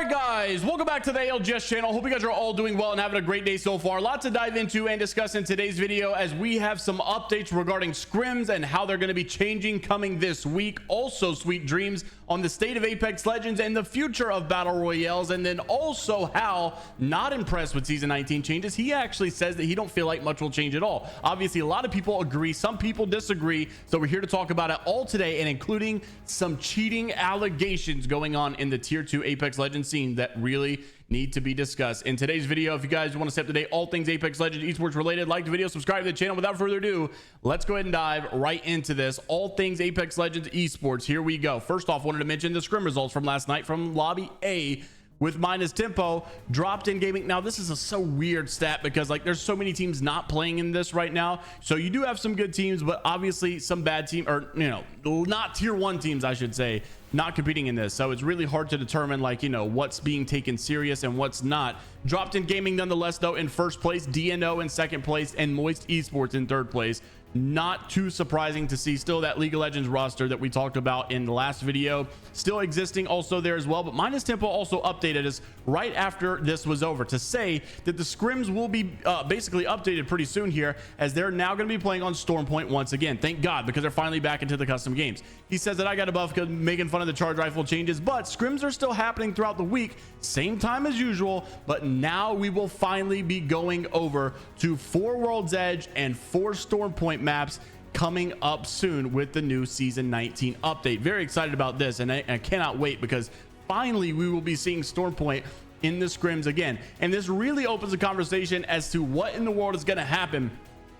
right, guys, welcome back to the ALGS channel. Hope you guys are all doing well and having a great day so far. Lots to dive into and discuss in today's video, as we have some updates regarding scrims and how they're going to be changing coming this week. Also, sweet dreams on the state of Apex Legends and the future of battle royales, and then also how not impressed with season 19 changes. He actually says that he don't feel like much will change at all. Obviously, a lot of people agree, some people disagree, so we're here to talk about it all today, and including some cheating allegations going on in the tier 2 Apex Legends scene that really need to be discussed in today's video. If you guys want to stay up to date all things Apex Legends esports related, like the video, subscribe to the channel. Without further ado, let's go ahead and dive right into this. All things Apex Legends esports, here we go. First off, wanted to mention the scrim results from last night from lobby A with minus tempo dropped in gaming. Now this is a so weird stat because like there's so many teams not playing in this right now, so you do have some good teams, but obviously some bad team, or you know, not tier 1 teams I should say, not competing in this. So it's really hard to determine, like, you know, what's being taken serious and what's not. Dropped in gaming nonetheless though in first place, DNO in second place, and Moist Esports in third place. Not too surprising to see. Still that League of Legends roster that we talked about in the last video still existing also there as well, but minus tempo also updated us right after this was over to say that the scrims will be basically updated pretty soon here, as they're now going to be playing on Stormpoint once again. Thank God, because they're finally back into the custom games. He says that I got a buff because making fun of the charge rifle changes, but scrims are still happening throughout the week, same time as usual, but now we will finally be going over to 4 World's Edge and 4 Stormpoint maps coming up soon with the new season 19 update. Very excited about this, and I cannot wait, because finally we will be seeing Stormpoint in the scrims again, and this really opens a conversation as to what in the world is going to happen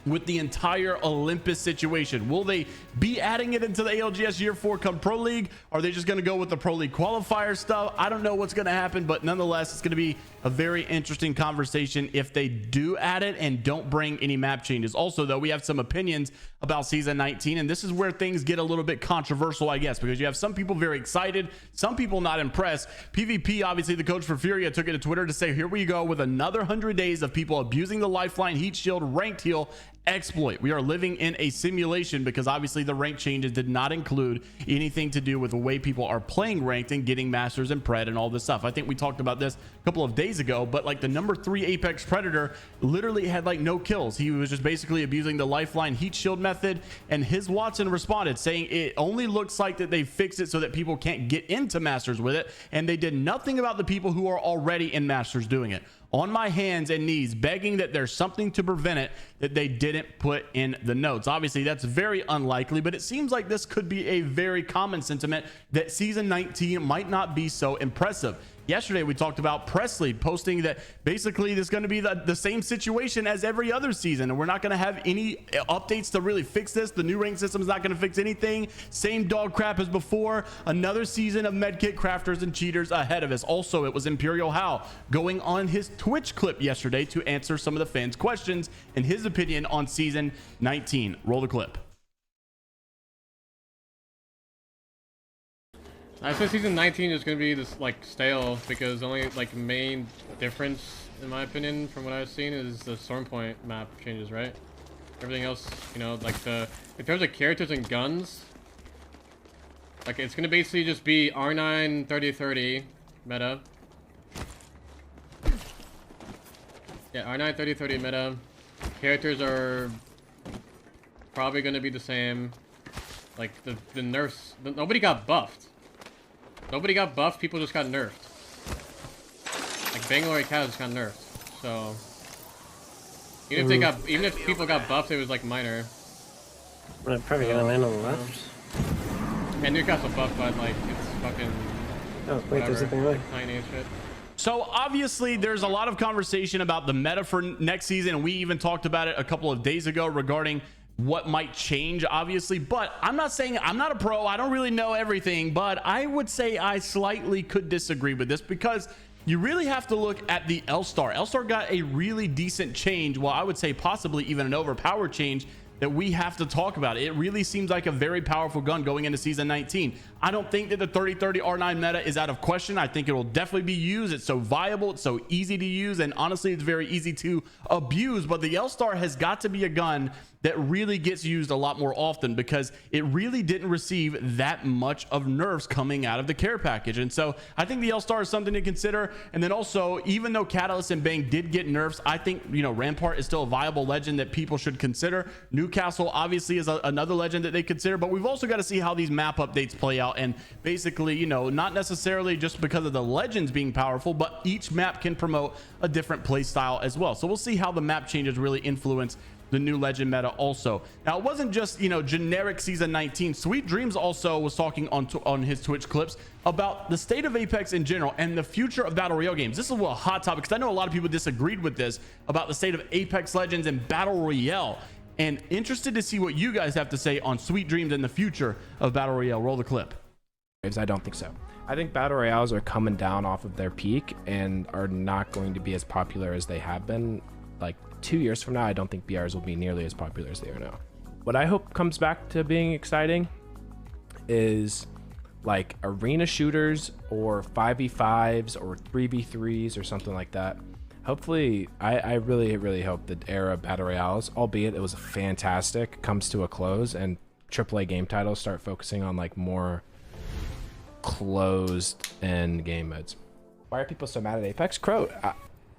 with the entire Olympus situation. Will they be adding it into the ALGS year 4 come Pro League? Are they just going to go with the Pro League qualifier stuff? I don't know what's going to happen, but nonetheless, it's going to be a very interesting conversation if they do add it and don't bring any map changes. Also, though, we have some opinions about season 19, and this is where things get a little bit controversial, I guess, because you have some people very excited, some people not impressed. PvP, obviously the coach for Furia, took it to Twitter to say, here we go with another 100 days of people abusing the lifeline, heat shield, ranked heal exploit. We are living in a simulation, because obviously the rank changes did not include anything to do with the way people are playing ranked and getting masters and pred and all this stuff. I think we talked about this a couple of days ago, but like the number 3 Apex Predator literally had like no kills. He was just basically abusing the lifeline heat shield method, and his Watson responded saying it only looks like that they fixed it so that people can't get into masters with it, and they did nothing about the people who are already in masters doing it. On my hands and knees begging that there's something to prevent it that they didn't put in the notes. Obviously that's very unlikely, but it seems like this could be a very common sentiment that season 19 might not be so impressive. Yesterday we talked about Presley posting that basically this is going to be the same situation as every other season, and we're not going to have any updates to really fix this. The new rank system is not going to fix anything. Same dog crap as before. Another season of medkit crafters and cheaters ahead of us. Also, it was Imperial How going on his Twitch clip yesterday to answer some of the fans' questions and his opinion on season 19. Roll the clip. I said season 19 is going to be this like stale, because the only like main difference in my opinion from what I've seen is the Stormpoint map changes, right? Everything else, you know, like in terms of characters and guns, like it's going to basically just be R9 30-30 meta. Yeah, R9 30-30 meta. Characters are probably going to be the same. Like the nerfs, nobody got buffed. Nobody got buffed, people just got nerfed. Like Bangalore Cat just got nerfed. So even if people got buffed, it was like minor. We're probably gonna land on the left. And Newcastle buffed, but like it's fucking Oh wait, there's something like tiny as shit. So obviously there's a lot of conversation about the meta for next season, and we even talked about it a couple of days ago regarding what might change, obviously. But I'm not saying, I'm not a pro, I don't really know everything, but I would say I slightly could disagree with this, because you really have to look at the L-Star. L-Star got a really decent change, well, I would say possibly even an overpowered change that we have to talk about. It really seems like a very powerful gun going into season 19. I don't think that the 3030 R9 meta is out of question. I think it will definitely be used. It's so viable, it's so easy to use, and honestly it's very easy to abuse. But the L-Star has got to be a gun that really gets used a lot more often, because it really didn't receive that much of nerfs coming out of the care package. And so I think the L-Star is something to consider. And then also, even though Catalyst and Bang did get nerfs, I think, you know, Rampart is still a viable legend that people should consider. Newcastle obviously is another legend that they consider, but we've also got to see how these map updates play out. And basically, you know, not necessarily just because of the legends being powerful, but each map can promote a different play style as well. So we'll see how the map changes really influence the new legend meta also. Now, it wasn't just, you know, generic season 19. Sweet Dreams also was talking on his Twitch clips about the state of Apex in general and the future of battle royale games. This is a hot topic because I know a lot of people disagreed with this about the state of Apex Legends and battle royale, and interested to see what you guys have to say on Sweet Dreams and the future of battle royale. Roll the clip. I don't think so. I think battle royales are coming down off of their peak and are not going to be as popular as they have been. Like 2 years from now, I don't think BRs will be nearly as popular as they are now. What I hope comes back to being exciting is like arena shooters or 5v5s or 3v3s or something like that. Hopefully, I really hope the era of battle royales, albeit it was fantastic, comes to a close and AAA game titles start focusing on like more closed end game modes. Why are people so mad at Apex? Crow,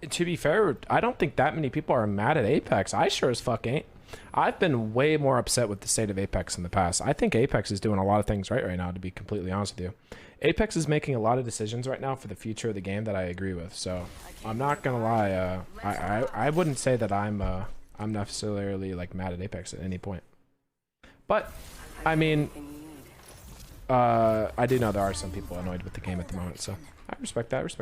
to be fair, I don't think that many people are mad at Apex. I sure as fuck ain't. I've been way more upset with the state of Apex in the past. I think Apex is doing a lot of things right now, to be completely honest with you. Apex is making a lot of decisions right now for the future of the game that I agree with. So I'm not gonna lie, I wouldn't say that I'm necessarily like mad at Apex at any point. But I mean, I do know there are some people annoyed with the game at the moment, so I respect that.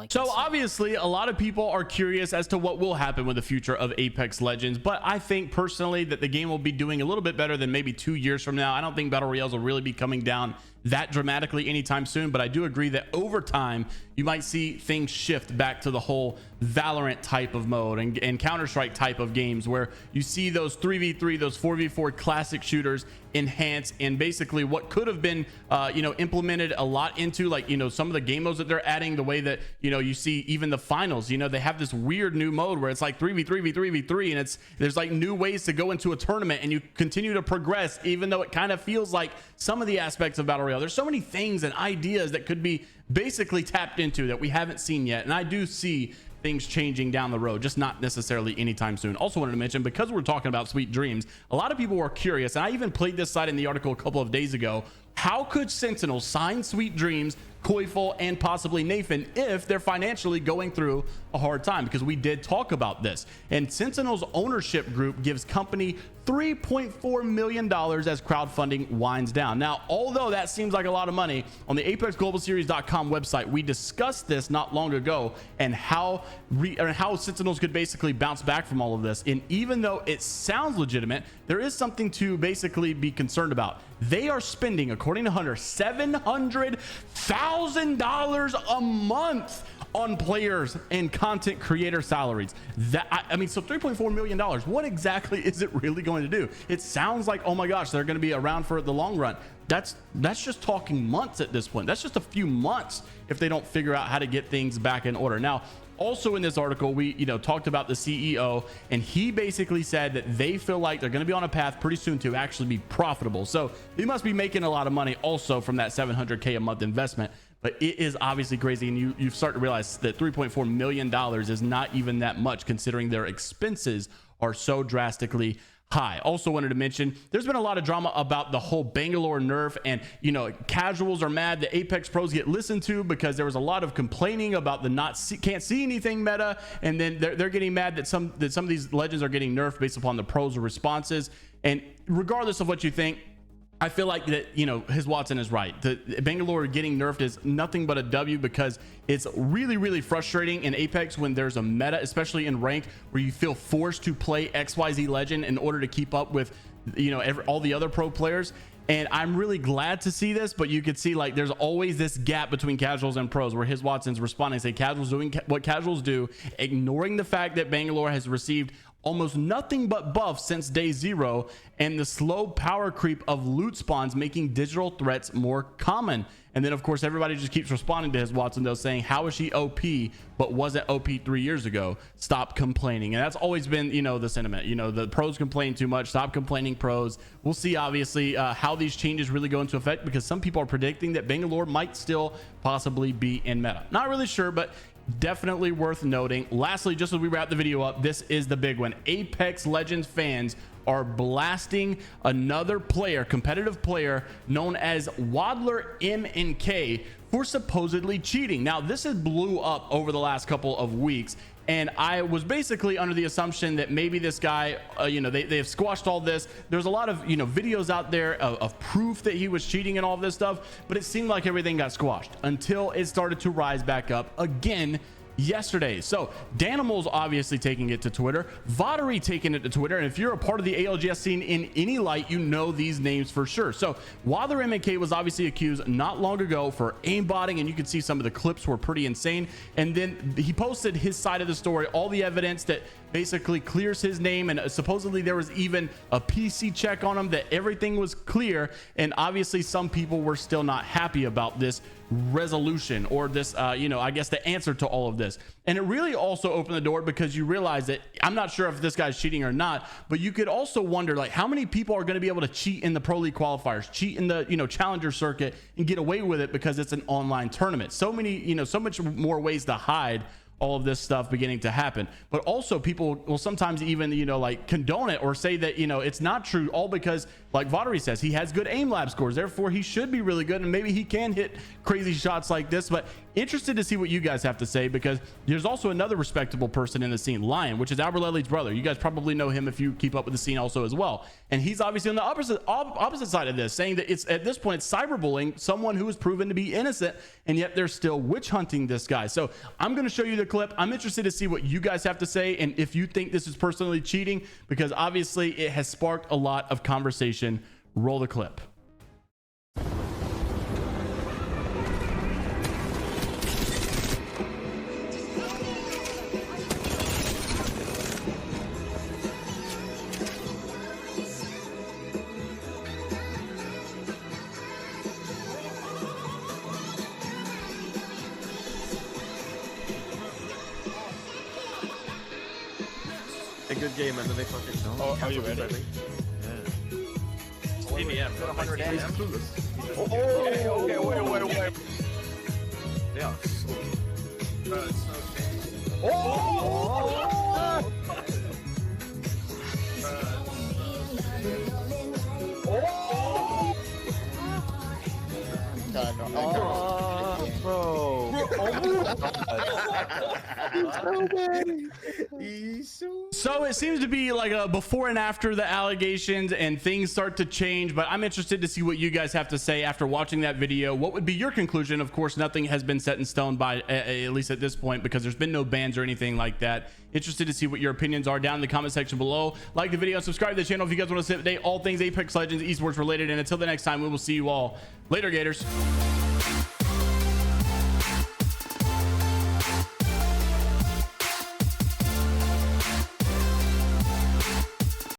So obviously a lot of people are curious as to what will happen with the future of Apex Legends, but I think personally that the game will be doing a little bit better than maybe 2 years from now. I don't think battle royales will really be coming down that dramatically anytime soon, but I do agree that over time you might see things shift back to the whole Valorant type of mode and Counter-Strike type of games, where you see those 3v3, those 4v4 classic shooters enhance, and basically what could have been you know, implemented a lot into, like, you know, some of the game modes that they're adding, the way that, you know, you see even the finals, you know, they have this weird new mode where it's like 3v3 and there's like new ways to go into a tournament and you continue to progress, even though it kind of feels like some of the aspects of battle royale, there's so many things and ideas that could be basically tapped into that we haven't seen yet. And I do see things changing down the road, just not necessarily anytime soon. Also wanted to mention, because we're talking about Sweet Dreams, a lot of people were curious, and I even played this side in the article a couple of days ago. How could Sentinels sign Sweet Dreams, Koifel, and possibly Nathan if they're financially going through a hard time? Because we did talk about this, and Sentinels ownership group gives company $3.4 million as crowdfunding winds down. Now, although that seems like a lot of money, on the ApexGlobalSeries.com website, we discussed this not long ago and how Sentinels could basically bounce back from all of this. And even though it sounds legitimate, there is something to basically be concerned about. They are spending, according to Hunter, $700,000 a month on players and content creator salaries. That, I mean, so $3.4 million, what exactly is it really going to do? It sounds like, oh my gosh, they're going to be around for the long run. That's just talking months at this point. That's just a few months if they don't figure out how to get things back in order. Now, also in this article, we, you know, talked about the CEO, and he basically said that they feel like they're going to be on a path pretty soon to actually be profitable. So they must be making a lot of money also from that $700K a month investment. But it is obviously crazy, and you start to realize that $3.4 million is not even that much, considering their expenses are so drastically high. Also wanted to mention, there's been a lot of drama about the whole Bangalore nerf, and, you know, casuals are mad that Apex pros get listened to because there was a lot of complaining about the can't see anything meta, and then they're getting mad that some of these legends are getting nerfed based upon the pros' responses. And regardless of what you think, I feel like that, you know, his Watson is right. The Bangalore getting nerfed is nothing but a W, because it's really frustrating in Apex when there's a meta, especially in ranked, where you feel forced to play XYZ legend in order to keep up with, you know, all the other pro players. And I'm really glad to see this, but you could see like there's always this gap between casuals and pros, where his Watson's responding, say casuals doing what casuals do, ignoring the fact that Bangalore has received almost nothing but buffs since day 0, and the slow power creep of loot spawns making digital threats more common. And then of course everybody just keeps responding to his Watson though, saying how is she OP but wasn't OP 3 years ago? Stop complaining. And that's always been, you know, the sentiment. You know, the pros complain too much. Stop complaining, pros. We'll see obviously how these changes really go into effect, because some people are predicting that Bangalore might still possibly be in meta. Not really sure, but definitely worth noting. Lastly, just as we wrap the video up, this is the big one. Apex Legends fans are blasting another player, competitive player known as WaddlerMNK, for supposedly cheating. Now this has blew up over the last couple of weeks, and I was basically under the assumption that maybe this guy, you know, they have squashed all this. There's a lot of, you know, videos out there of proof that he was cheating and all this stuff, but it seemed like everything got squashed until it started to rise back up again yesterday. So Danimals obviously taking it to Twitter, Voddery taking it to Twitter, and if you're a part of the ALGS scene in any light, you know these names for sure. So WaddlerMNK was obviously accused not long ago for aimbotting, and you can see some of the clips were pretty insane. And then he posted his side of the story, all the evidence that basically clears his name, and supposedly there was even a PC check on him, that everything was clear. And obviously some people were still not happy about this resolution, or this you know, I guess the answer to all of this. And it really also opened the door, because you realize that, I'm not sure if this guy's cheating or not, but you could also wonder like how many people are going to be able to cheat in the Pro League qualifiers, cheat in the, you know, challenger circuit, and get away with it because it's an online tournament. So many, you know, so much more ways to hide all of this stuff beginning to happen. But also people will sometimes even, you know, like condone it or say that, you know, it's not true, all because, like Voddery says, he has good aim lab scores, therefore he should be really good, and maybe he can hit crazy shots like this. But interested to see what you guys have to say, because there's also another respectable person in the scene, Lion, which is Alberlelli's brother. You guys probably know him if you keep up with the scene also as well, and he's obviously on the opposite side of this, saying that it's, at this point, it's cyberbullying someone who is proven to be innocent, and yet they're still witch hunting this guy. So I'm going to show you the clip. I'm interested to see what you guys have to say, and if you think this is personally cheating, because obviously it has sparked a lot of conversation. Roll the clip. A good game, and then they fucking don't. Oh, are you ready? Yeah. Put 100 AM. Okay, wait. Yeah. So it seems to be like a before and after the allegations, and things start to change, but I'm interested to see what you guys have to say after watching that video. What would be your conclusion? Of course, nothing has been set in stone by at least at this point, because there's been no bans or anything like that. Interested to see what your opinions are down in the comment section below. Like the video, subscribe to the channel if you guys want to stay up to date all things Apex Legends esports related, and until the next time, we will see you all later, Gators.